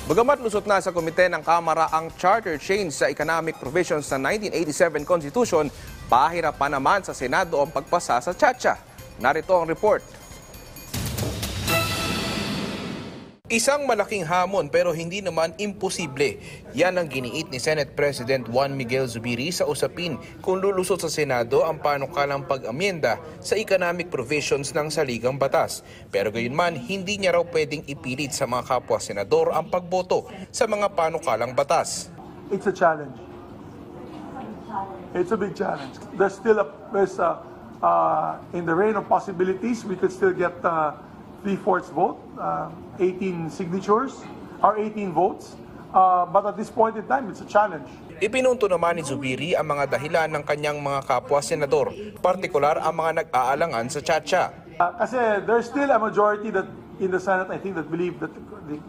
Bagamat lusot na sa komite ng Kamara ang charter change sa economic provisions ng 1987 Constitution, pahirapan naman sa Senado ang pagpasa sa Tsa-Tsa. Narito ang report. Isang malaking hamon pero hindi naman imposible. Yan ang giniit ni Senate President Juan Miguel Zubiri sa usapin kung lulusot sa Senado ang panukalang pag-amyenda sa economic provisions ng saligang batas. Pero gayunman, hindi niya raw pwedeng ipilit sa mga kapwa senador ang pagboto sa mga panukalang batas. It's a challenge. It's a big challenge. In the realm of possibilities, we could still get 3/4 vote, 18 signatures, or 18 votes. But at this point in time, it's a challenge. Ipinunto naman ni Zubiri ang mga dahilan ng kanyang mga kapwa-senador, partikular ang mga nag-aalangan sa Tsa-Tsa. Kasi there's still a majority that in the Senate, I think, that believe that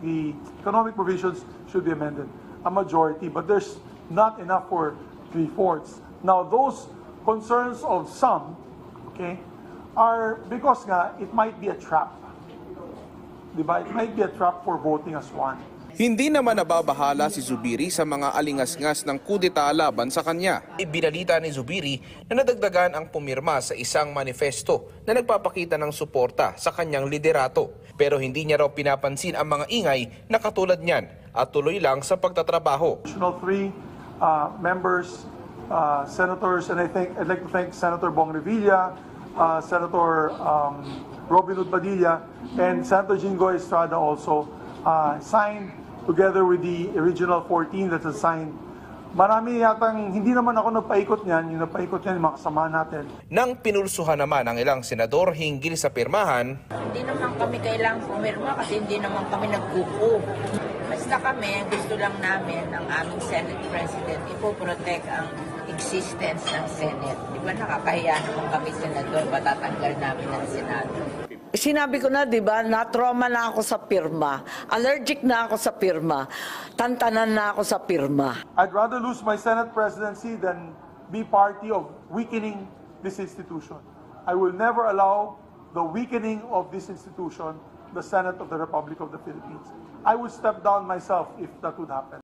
the economic provisions should be amended. A majority, but there's not enough for 3/4. Now, those concerns of some, okay, are because nga, it might be a trap. Diba? It might be a trap for voting as one. Hindi naman nababahala si Zubiri sa mga alingas-ngas ng kudeta laban sa kanya. Ibinalita ni Zubiri na nadagdagan ang pumirma sa isang manifesto na nagpapakita ng suporta sa kanyang liderato. Pero hindi niya raw pinapansin ang mga ingay na katulad niyan at tuloy lang sa pagtatrabaho. Additional 3 members, senators, and I'd like to thank Senator Bong Revilla, Senator Robin Hood Padilla, and Senator Jingo Estrada also signed together with the original 14 that's assigned. Marami yatang, hindi naman ako nagpaikot niyan, yung nagpaikot niyan, yung mga kasama natin. Nang pinulsuhan naman ang ilang senador hinggil sa pirmahan, hindi naman kami kailangang pumirma kasi hindi naman kami nagkuko. Basta kami, gusto lang namin ng aming Senate President ipoprotect ang existence ng Senate. Di ba nakakahiya naman kami senador, patatanggal namin ng Senado. Sinabi ko na, di ba, na-trauma na ako sa pirma. Allergic na ako sa pirma. Tantanan na ako sa pirma. I'd rather lose my Senate presidency than be party of weakening this institution. I will never allow the weakening of this institution, the Senate of the Republic of the Philippines. I would step down myself if that would happen.